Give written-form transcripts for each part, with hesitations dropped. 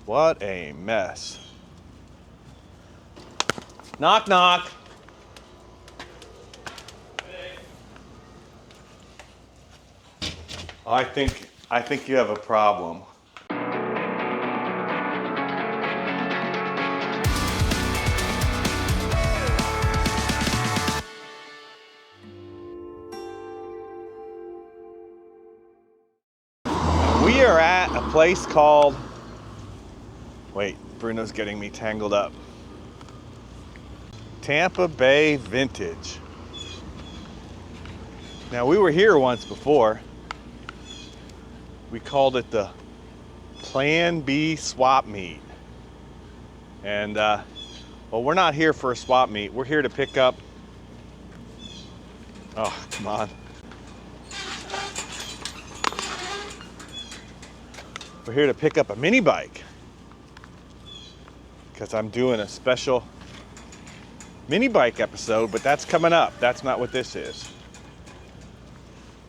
What a mess. Knock, knock. I think you have a problem. We are at a place called, wait, Bruno's getting me tangled up. Tampa Bay Vintage. Now we were here once before. We called it the Plan B swap meet. And well, we're not here for a swap meet. We're here to pick up, oh, come on. We're here to pick up a mini bike because I'm doing a special mini bike episode, but that's coming up. That's not what this is.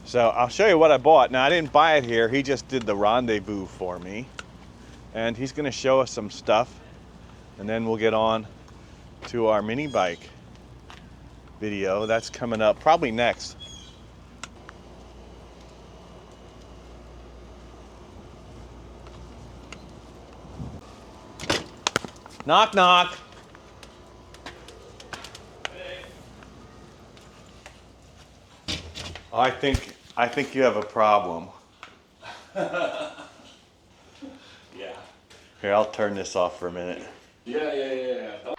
So I'll show you what I bought. Now I didn't buy it here. He just did the rendezvous for me. And he's gonna show us some stuff. And then we'll get on to our mini bike video. That's coming up probably next. Knock, knock. I think you have a problem. Yeah. Here, I'll turn this off for a minute. Yeah.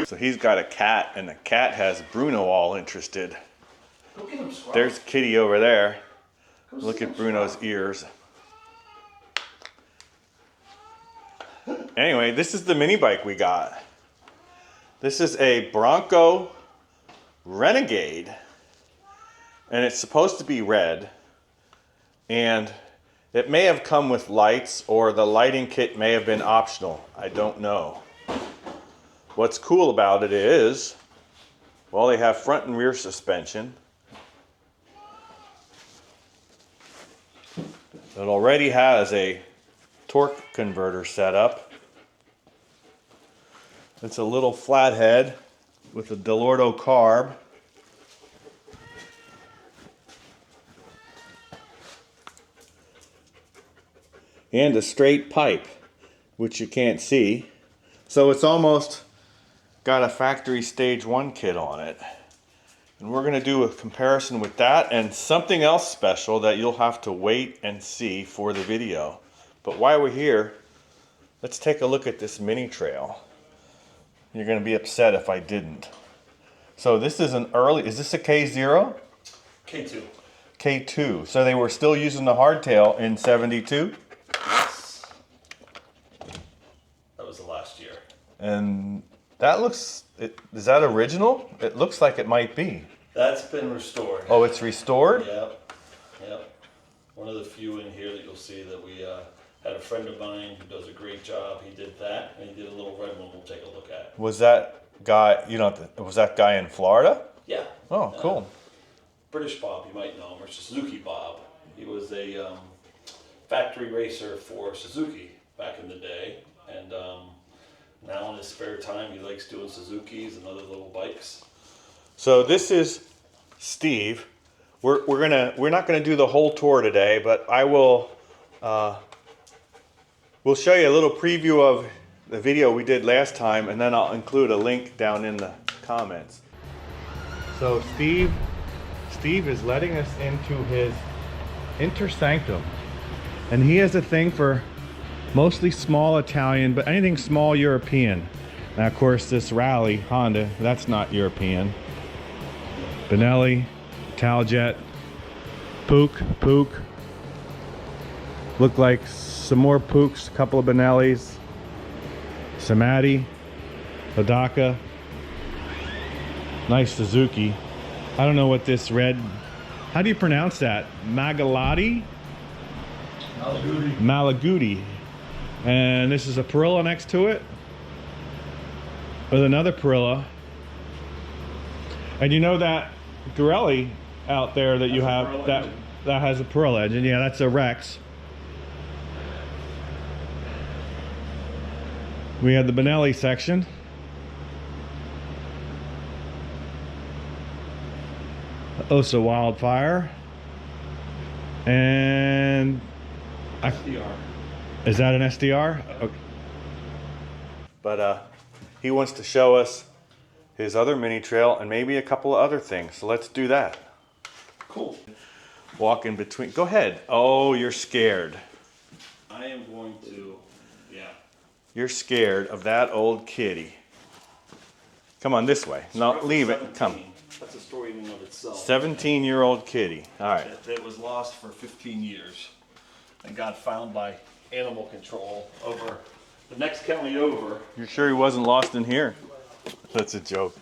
So he's got a cat, and the cat has Bruno all interested. Go get him, Scrub. There's Kitty over there. Look at Bruno's ears. Anyway, this is the mini bike we got. This is a Bronco Renegade. And it's supposed to be red, and it may have come with lights, or the lighting kit may have been optional. I don't know. What's cool about it is, well, they have front and rear suspension. It already has a torque converter set up. It's a little flathead with a Delorto carb. And a straight pipe, which you can't see. So it's almost got a factory stage 1 kit on it. And we're gonna do a comparison with that and something else special that you'll have to wait and see for the video. But while we're here, let's take a look at this mini trail. You're gonna be upset if I didn't. So this is an early, is this a K0? K2. K2, so they were still using the hardtail in 72? That was the last year. And that looks, is that original? It looks like it might be. That's been restored. Oh, it's restored? Yep. One of the few in here that you'll see that we had a friend of mine who does a great job. He did that, and he did a little red one we'll take a look at. Was that guy, was that guy in Florida? Yeah. Oh, cool. British Bob, you might know him, or Suzuki Bob. He was a factory racer for Suzuki back in the day, and now in his spare time he likes doing Suzukis and other little bikes. So this is Steve. We're not gonna do the whole tour today, but I will we'll show you a little preview of the video we did last time, and then I'll include a link down in the comments. So Steve is letting us into his inter sanctum, and he has a thing for mostly small Italian, but anything small European. Now, of course, this Rally Honda, that's not European. Benelli, Taljet, Pook. Look like some more Pooks, a couple of Benellis, Samati, Hodaka, nice Suzuki. I don't know what this red, how do you pronounce that? Malaguti? Malaguti. And this is a Perilla next to it with another Perilla. And you know that Gorelli out there that you have, that has a Perilla engine. Yeah, that's a Rex. We had the Benelli section. Osa Wildfire. And SDR. is that an SDR? Okay. But he wants to show us his other mini trail and maybe a couple of other things. So let's do that. Cool. Walk in between. Go ahead. Oh, you're scared. I am going to, yeah. You're scared of that old kitty. Come on this way. No, leave it. Come. That's a story in and of itself. 17-year-old kitty. All right. It was lost for 15 years and got found by animal control over the next county over. You're sure he wasn't lost in here? That's a joke.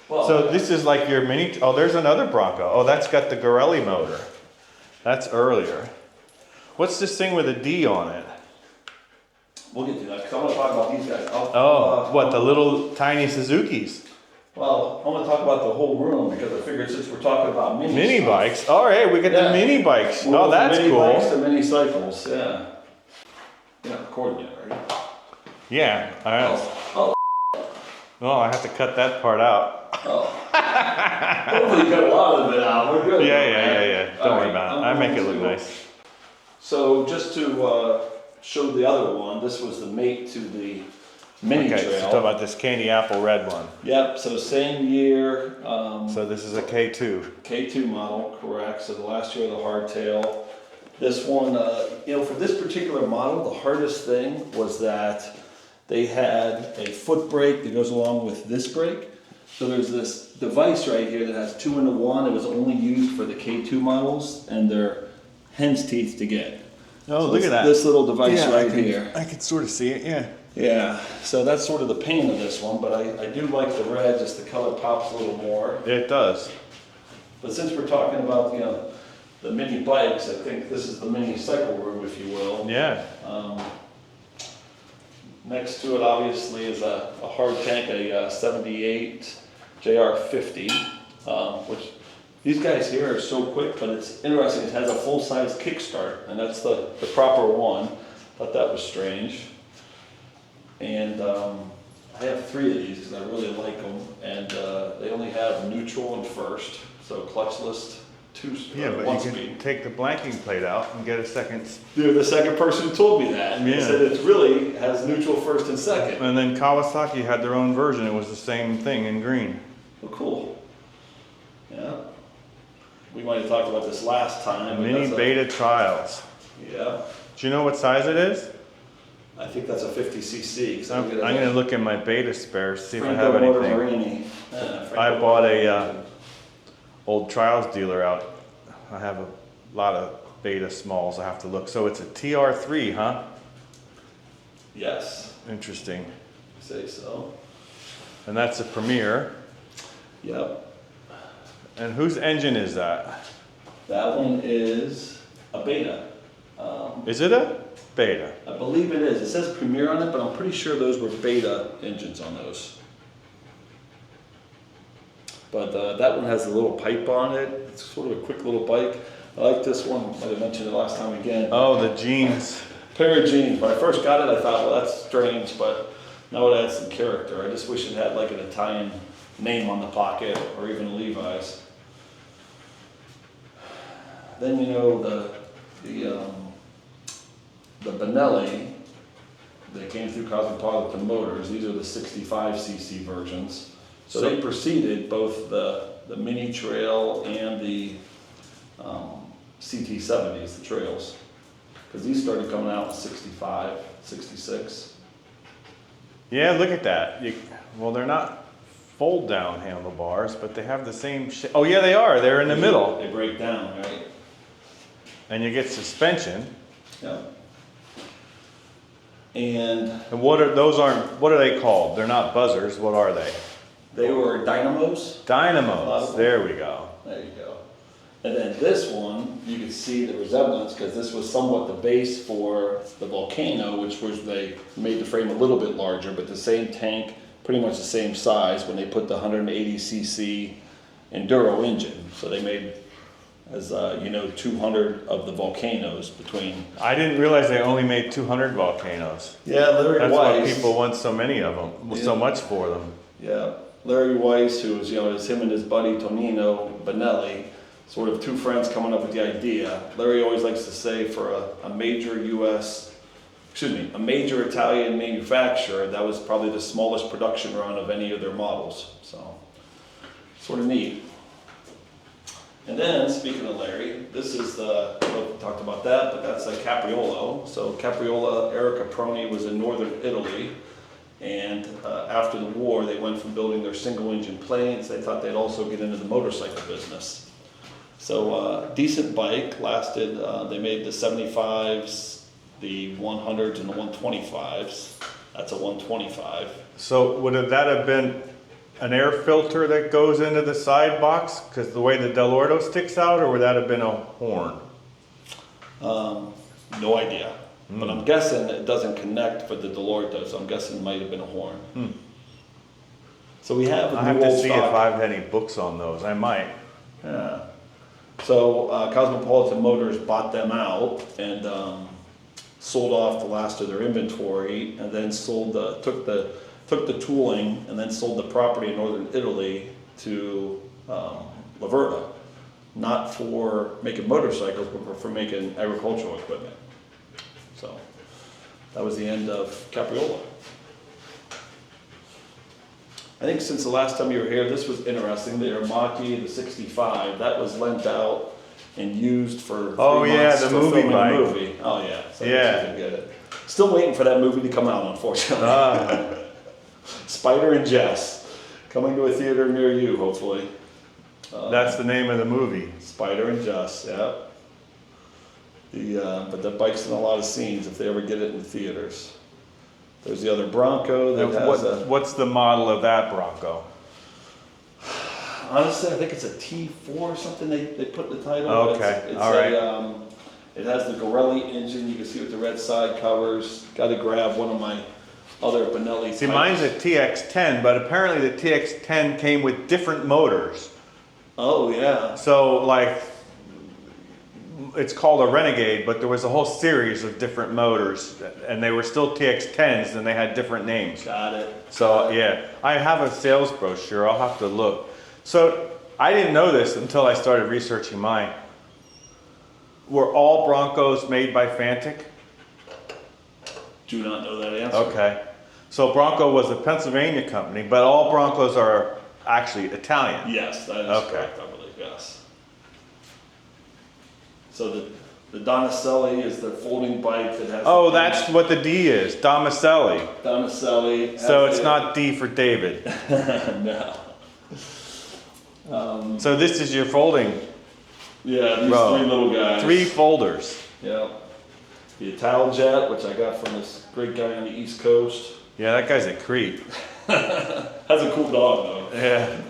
Well, So this is like your mini. Oh, there's another Bronco. Oh, that's got the Gorelli motor. That's earlier. What's this thing with a D on it? we'll get to that because I want to talk about these guys. What, the little tiny Suzukis? Well, I want to talk about the whole room because I figured since we're talking about Mini bikes. All right, we got the mini bikes. Oh, that's mini cool. Bikes to mini cycles, yeah. You're not recording yet, right? Yeah. All right. Oh, Oh, I have to cut that part out. hopefully you cut a lot of it out. We're good. Yeah. Don't worry about it. I make it look nice. So just to show the other one, this was the mate to the mini Okay, trail. so talk about this candy apple red one. Yep, so same year. So this is a K2. K2 model, correct. So the last year of the hardtail. This one, for this particular model, the hardest thing was that they had a foot brake that goes along with this brake. So there's this device right here that has 2-in-1. It was only used for the K2 models, and they're hen's teeth to get. Oh, So look at that. This little device right here. I can sort of see it, yeah. Yeah, so that's sort of the pain of this one, but I do like the red, just the color pops a little more. It does. But since we're talking about, the mini bikes, I think this is the mini cycle room, if you will. Yeah. Next to it, obviously, is a hard tank, a 78 JR50, which these guys here are so quick, but it's interesting. It has a full-size kickstart, and that's the proper one. Thought that was strange. And I have 3 of these because I really like them, and they only have neutral and first, so clutchless. Yeah, but one you speed. can take the blanking plate out and get a second. You're the second person who told me that. They Yeah. said it really has neutral first and second. And then Kawasaki had their own version. It was the same thing in green. Oh, cool. Yeah. We might have talked about this last time. but Mini that's beta trials. Yeah. Do you know what size it is? I think that's a 50cc. I'm going to look in my beta spares, see if I have anything. Marini. I bought a old trials dealer out. I have a lot of beta smalls. I have to look. So it's a TR3, huh? Yes. Interesting. I say so. And that's a Premier. Yep. And whose engine is that? That one is a beta. Is it a beta? I believe it is. It says Premier on it, but I'm pretty sure those were beta engines on those. But that one has a little pipe on it. It's sort of a quick little bike. I like this one. Might have mentioned it last time again. Oh, the jeans. Pair of jeans. When I first got it, I thought, well, that's strange, but now it adds some character. I just wish it had like an Italian name on the pocket or even Levi's. Then the Benelli, they came through Cosmopolitan Motors. These are the 65cc versions. So they preceded both the mini trail and the CT70s, the trails. Because these started coming out in 65, 66. Yeah, look at that. Well, they're not fold down handlebars, but they have the same shape. Oh yeah, they are. They're in the middle. They break down, right? And you get suspension. Yeah. And What are they called? They're not buzzers. What are they? they were dynamos. Dynamos. There we go. There you go. And then this one, you can see the resemblance because this was somewhat the base for the Volcano, which was they made the frame a little bit larger, but the same tank, pretty much the same size when they put the 180cc Enduro engine. So they made as you know, 200 of the volcanoes between. I didn't realize they only made 200 volcanoes. Yeah, Larry That's Weiss. why people want so many of them, so much for them. Yeah, Larry Weiss, who was, it's him and his buddy Tonino Benelli, sort of two friends coming up with the idea. Larry always likes to say for a major a major Italian manufacturer, that was probably the smallest production run of any of their models. So, sort of neat. And then, speaking of Larry, this is we talked about that, but that's a Capriolo. So Capriola, Eric Caproni was in northern Italy, and after the war, they went from building their single-engine planes. They thought they'd also get into the motorcycle business. So decent bike, lasted, they made the 75s, the 100s, and the 125s. That's a 125. So would that have been an air filter that goes into the side box because the way the Dell'Orto sticks out, or would that have been a horn? No idea. But I'm guessing it doesn't connect for the Dell'Orto, so I'm guessing it might have been a horn. So we have a I have new to old see stock. if I have any books on those. I might. Yeah. So Cosmopolitan Motors bought them out and sold off the last of their inventory, and then took the tooling and then sold the property in northern Italy to Laverna, not for making motorcycles, but for making agricultural equipment. So that was the end of Capriola. I think since the last time you were here, this was interesting. The Ermaki, the 65, that was lent out and used for 3 months the for movie filming bike. a movie. Oh yeah, so Yeah. you can get it. Still waiting for that movie to come out, unfortunately. Spider and Jess, coming to a theater near you, hopefully. That's the name of the movie. Spider and Jess, yeah. But that bike's in a lot of scenes if they ever get it in theaters. There's the other Bronco that has What's the model of that Bronco? honestly, I think it's a T4 or something they put in the title. Okay, It's all right. It has the Gorelli engine. You can see with the red side covers. Got to grab one of my other Benelli. See, mine's a TX10, but apparently the TX10 came with different motors. Oh yeah. So, like, it's called a Renegade, but there was a whole series of different motors, and they were still TX10s, and they had different names. Got it. So, yeah, I have a sales brochure. I'll have to look. So, I didn't know this until I started researching mine. Were all Broncos made by Fantic? Do not know that answer. Okay. So, Bronco was a Pennsylvania company, but all Broncos are actually Italian. Yes, that is Okay. correct, I believe, yes. So the Donizelli is the folding bike that has... Oh, that's what the D is, Donizelli. Donizelli. So it's not D for David. No. So this is your folding, Yeah, these Bro. 3 little guys. 3 folders. Yeah. The Italjet, which I got from this great guy on the East Coast. Yeah, that guy's a creep. Has a cool dog, though. Yeah.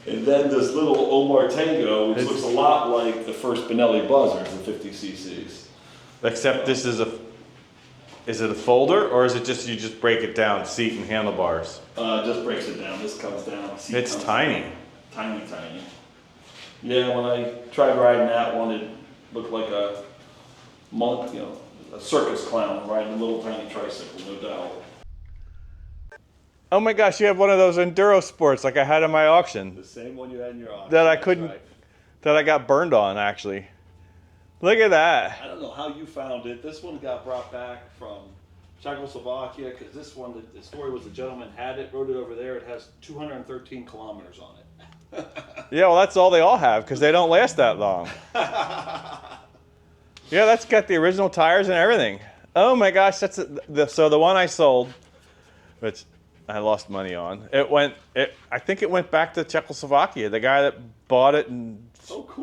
And then this little Omar Tango, which looks a lot like the first Benelli Buzzers, the 50cc's. Except this is it a folder, or is it just, you just break it down, seat and handlebars? Just breaks it down. This comes down. seat It's comes tiny. down. Tiny, tiny. Yeah, when I tried riding that one, it looked like a monk, a circus clown riding a little tiny tricycle, no doubt. Oh my gosh, you have one of those enduro sports like I had in my auction The same one you had in your auction. that I that's couldn't, right. that I got burned on actually. Look at that. I don't know how you found it. This one got brought back from Czechoslovakia because this one, the story was the gentleman had it, rode it over there. It has 213 kilometers on it. Yeah, well that's all they all have because they don't last that long. Yeah, that's got the original tires and everything. Oh my gosh, so the one I sold, which I lost money on. I think it went back to Czechoslovakia. The guy that bought it and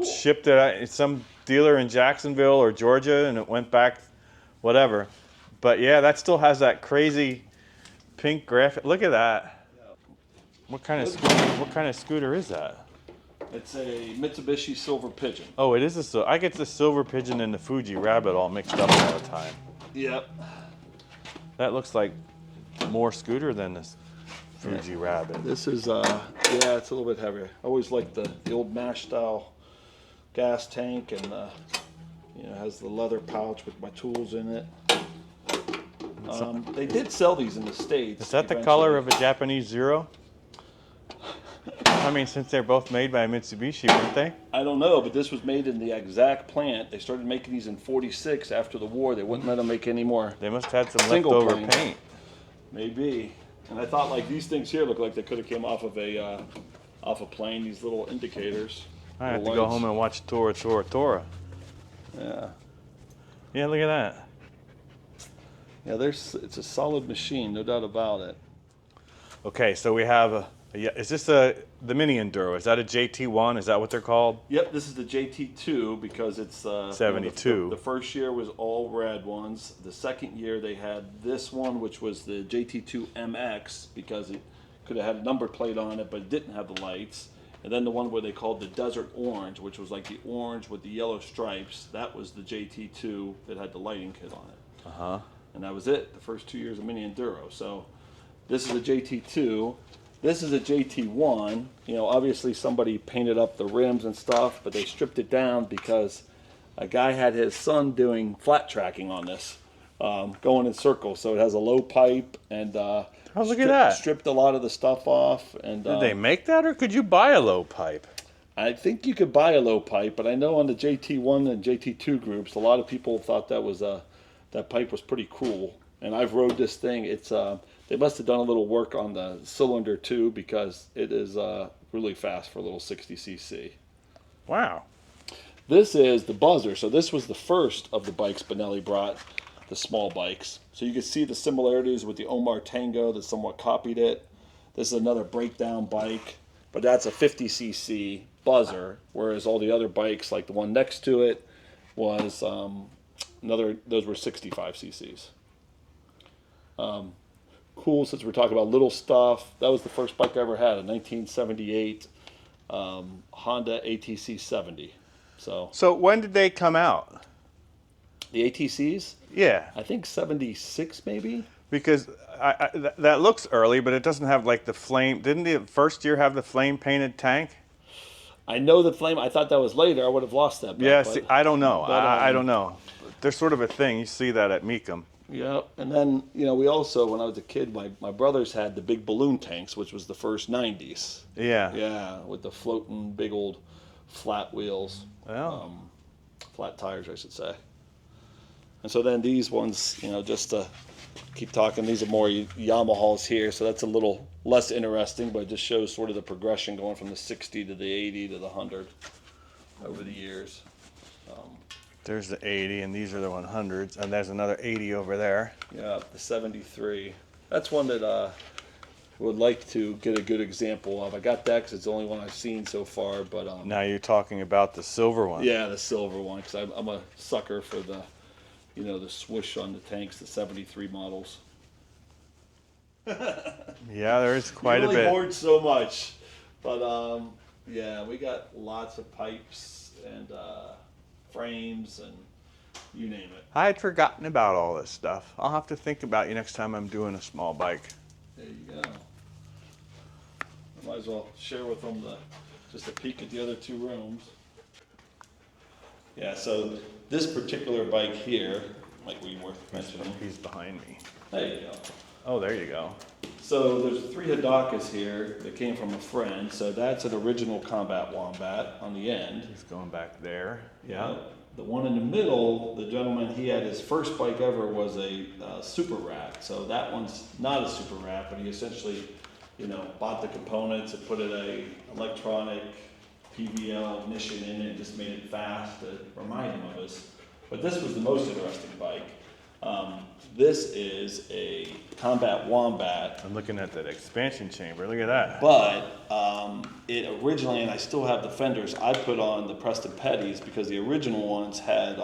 shipped it out, some dealer in Jacksonville or Georgia, and it went back, whatever. But yeah, that still has that crazy pink graphic. Look at that. What kind of scooter is that? It's a Mitsubishi Silver Pigeon. Oh, it is I get the Silver Pigeon and the Fuji Rabbit all mixed up all the time. Yep. That looks like more scooter than this Fuji Rabbit. This is, yeah, it's a little bit heavier. I always liked the old MASH style gas tank, and has the leather pouch with my tools in it. They did sell these in the States. Is that the color of a Japanese Zero? I mean, since they're both made by Mitsubishi, weren't they? I don't know, but this was made in the exact plant. They started making these in '46 after the war. They wouldn't let them make any more. They must have had some Single leftover planes. paint. Maybe. And I thought, like, these things here look like they could have came off of a plane. These little indicators. I have to go home and watch Tora. Yeah. Yeah, look at that. Yeah, it's a solid machine, no doubt about it. Okay, so we have is this the Mini Enduro? Is that a JT1? Is that what they're called? Yep, this is the JT2 because it's 72. The first year was all red ones. The second year they had this one, which was the JT2 MX, because it could have had a number plate on it, but it didn't have the lights. And then the one where they called the Desert Orange, which was like the orange with the yellow stripes. That was the JT2 that had the lighting kit on it. Uh-huh. And that was it, the first 2 years of Mini Enduro. So this is a JT2. This is a JT1. Obviously somebody painted up the rims and stuff, but they stripped it down because a guy had his son doing flat tracking on this, going in circles. So it has a low pipe and look at that. Stripped a lot of the stuff off. And did they make that, or could you buy a low pipe? I think you could buy a low pipe, but I know on the JT1 and JT2 groups, a lot of people thought that pipe was pretty cool. And I've rode this thing. It's they must have done a little work on the cylinder too, because it is really fast for a little 60cc. Wow. This is the Buzzer. So this was the first of the bikes Benelli brought, the small bikes. So you can see the similarities with the Omar Tango that somewhat copied it. This is another breakdown bike, but that's a 50cc Buzzer, whereas all the other bikes, like the one next to it, was those were 65 cc's. Cool, since we're talking about little stuff, that was the first bike I ever had, a 1978 Honda ATC 70. So when did they come out? The ATCs? Yeah. I think 76 maybe? Because that looks early, but it doesn't have like the flame. Didn't the first year have the flame painted tank? I know the flame. I thought that was later. I would have lost that. Yeah, see, I don't know. I don't know. There's sort of a thing. You see that at Meekum. Yeah, and then, we also, when I was a kid, my brothers had the big balloon tanks, which was the first 90s. Yeah. Yeah, with the floating big old flat wheels. Well. Flat tires, I should say. And so then these ones, just to keep talking, these are more Yamahas here, so that's a little less interesting, but it just shows sort of the progression going from the 60 to the 80 to the 100 over the years. There's the 80, and these are the 100s, and there's another 80 over there. Yeah, the 73. That's one that I would like to get a good example of. I got that because it's the only one I've seen so far. But now you're talking about the silver one. Yeah, the silver one, because I'm a sucker for the, the swoosh on the tanks, the 73 models. Yeah, there is quite a bit. Really hoard so much, but yeah, we got lots of pipes and frames and you name it. I had forgotten about all this stuff. I'll have to think about you next time I'm doing a small bike. There you go. I might as well share with them just a peek at the other two rooms. Yeah, so this particular bike here might be worth mentioning. He's behind me. There you go. Oh, there you go. So there's 3 Hadakas here that came from a friend. So that's an original Combat Wombat on the end. He's going back there. Yeah. The one in the middle, the gentleman, he had his first bike ever was a Super Rat. So that one's not a Super Rat, but he essentially, bought the components and put an electronic PVL ignition in it and just made it fast to remind him of us. But this was the most interesting bike. This is a Combat Wombat. I'm looking at that expansion chamber. Look at that. But it originally, and I still have the fenders, I put on the Preston Petties because the original ones had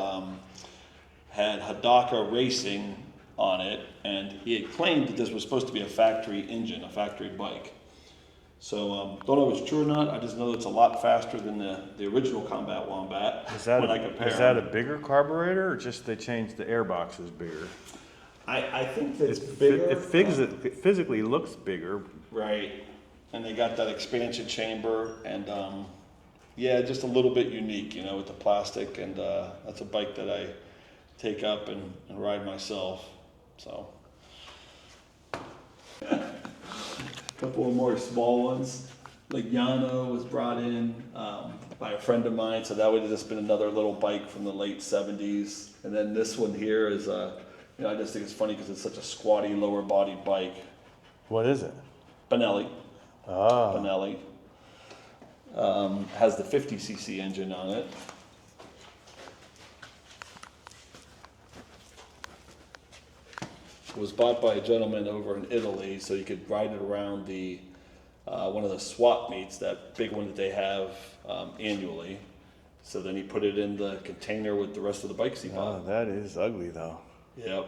Hadaka Racing on it, and he had claimed that this was supposed to be a factory engine, a factory bike. So don't know if it's true or not. I just know it's a lot faster than the original Combat Wombat. Is that a bigger carburetor, or just they changed the air boxes bigger? I think that it's bigger. It physically looks bigger. Right. And they got that expansion chamber, and Yeah, just a little bit unique, you know, with the plastic, and that's a bike that I take up and ride myself. So, a couple of more small ones. Like Yano was brought in by a friend of mine, so that would have just been another little bike from the late 70s. And then this one here is, you know, I just think it's funny because it's such a squatty, lower body bike. What is it? Benelli. Oh. Benelli. Has the 50cc engine on it. It was bought by a gentleman over in Italy, so you could ride it around the one of the swap meets, that big one that they have annually. So then he put it in the container with the rest of the bikes he bought. Oh, that is ugly though. Yep.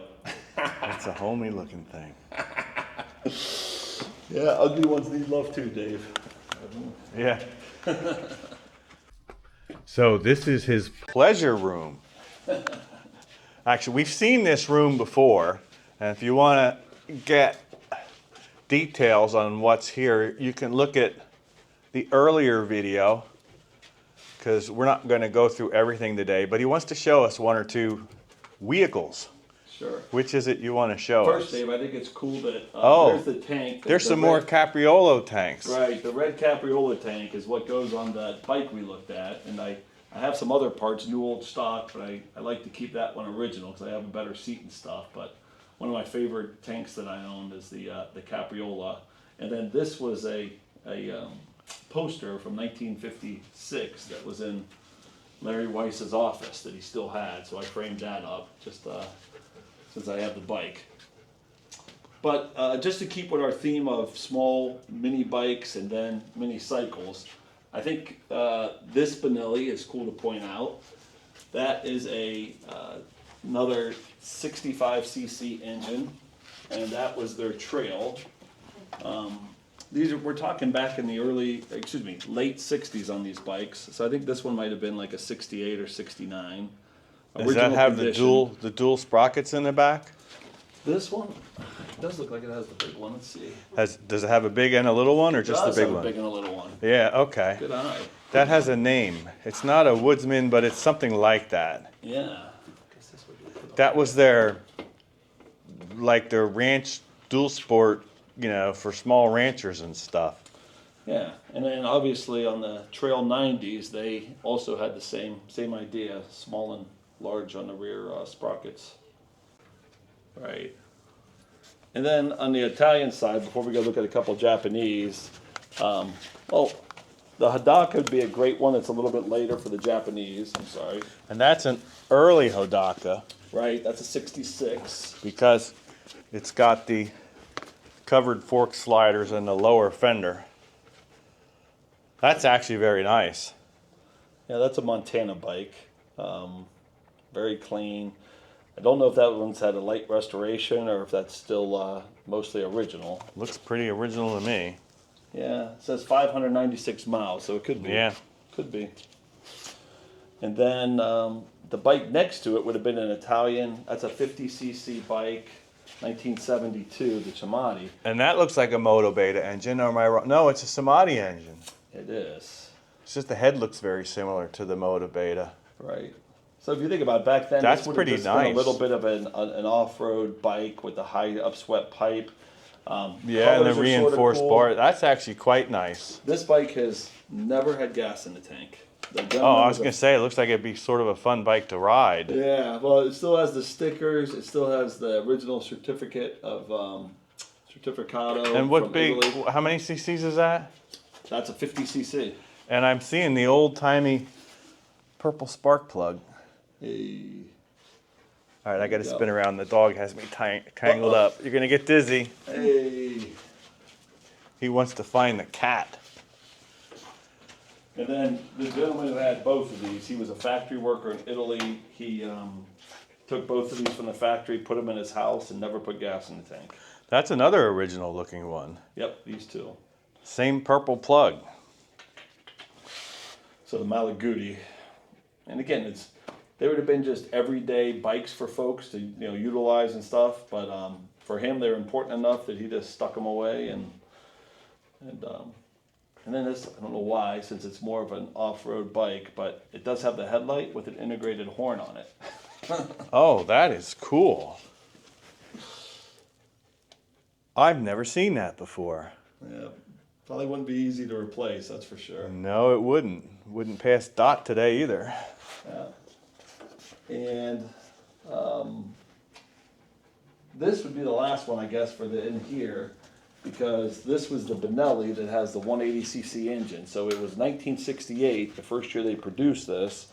It's a homey looking thing. Yeah, ugly ones need love too, Dave. Yeah. So this is his pleasure room. Actually, we've seen this room before, and if you want to get details on what's here, you can look at the earlier video, because we're not going to go through everything today, but he wants to show us one or two vehicles. Sure. Which is it you want to show First, us? Dave, I think it's cool that there's the tank. There's some more Capriolo tanks. Right, the red Capriola tank is what goes on that bike we looked at, and I have some other parts, new old stock, but I like to keep that one original because I have a better seat and stuff. But one of my favorite tanks that I own is the Capriola, and then this was a poster from 1956 that was in Larry Weiss's office that he still had, so I framed that up just since I have the bike. But just to keep with our theme of small mini bikes and then mini cycles, I think this Benelli is cool to point out. That is another 65cc engine, and that was their trail. We're talking back in the late 60s on these bikes. So I think this one might have been like a 68 or 69. Does that have the dual sprockets in the back? This one does look like it has the big one. Let's see. Does it have a big and a little one, or just the big one? A big and a little one. Yeah. Okay. Good eye. That has a name. It's not a Woodsman, but it's something like that. Yeah. That was their ranch dual sport, you know, for small ranchers and stuff. Yeah, and then obviously on the Trail 90s, they also had the same idea, small and large on the rear sprockets. Right. And then on the Italian side, before we go look at a couple Japanese, the Hodaka would be a great one. It's a little bit later for the Japanese. I'm sorry. And that's an early Hodaka. Right, that's a 66. Because it's got the covered fork sliders and the lower fender. That's actually very nice. Yeah, that's a Montana bike. Very clean. I don't know if that one's had a light restoration or if that's still mostly original. Looks pretty original to me. Yeah, it says 596 miles, so it could be. Yeah. Could be. And then the bike next to it would have been an Italian, that's a 50cc bike, 1972, the Chamati. And that looks like a Moto Beta engine, or am I wrong? No, it's a Samadi engine. It is. It's just the head looks very similar to the Moto Beta. Right. So if you think about it, back then, that's this would pretty have just nice. been a little bit of an off-road bike with a high upswept pipe. Yeah, and the reinforced bar. That's actually quite nice. This bike has never had gas in the tank. I was going to say, it looks like it'd be sort of a fun bike to ride. Yeah, well, it still has the stickers. It still has the original certificate of certificado. And what from big, Italy. how many cc's is that? That's a 50cc. And I'm seeing the old-timey purple spark plug. Hey. All right, I got to spin around. The dog has me tangled up. You're going to get dizzy. Hey. He wants to find the cat. And then the gentleman who had both of these, he was a factory worker in Italy. He took both of these from the factory, put them in his house, and never put gas in the tank. That's another original-looking one. Yep, these two. Same purple plug. So the Malaguti. And again, they would have been just everyday bikes for folks to utilize and stuff. But for him, they're important enough that he just stuck them away and And then this, I don't know why, since it's more of an off-road bike, but it does have the headlight with an integrated horn on it. Oh, that is cool. I've never seen that before. Yeah, probably wouldn't be easy to replace, that's for sure. No, it wouldn't. Wouldn't pass DOT today either. Yeah. And this would be the last one, I guess, for the in here, because this was the Benelli that has the 180cc engine. So it was 1968, the first year they produced this,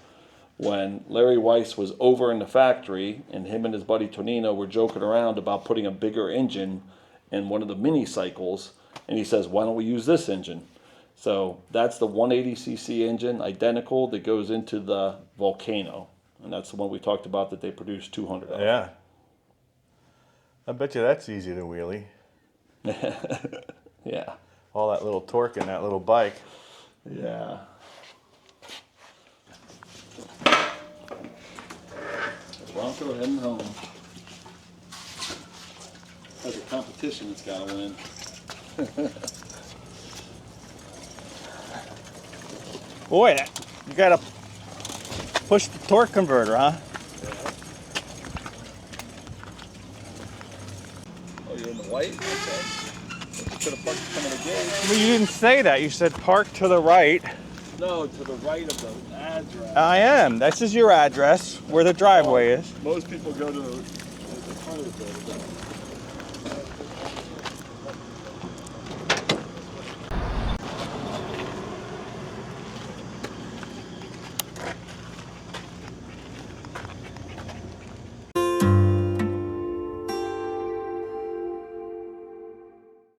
when Larry Weiss was over in the factory, and him and his buddy Tonino were joking around about putting a bigger engine in one of the mini cycles, and he says, why don't we use this engine? So that's the 180cc engine, identical, that goes into the Volcano. And that's the one we talked about that they produced 200 of. Yeah. I bet you that's easy to wheelie. Yeah. All that little torque in that little bike. Yeah. Bronco heading home. Has a competition it's got to win. Boy, you gotta push the torque converter, huh? Oh, you're in the white? Okay. You could have parked some of the gate. Well, you didn't say that. You said park to the right. No, to the right of the address. I am. This is your address, where the driveway is. Most people go to the front of the building.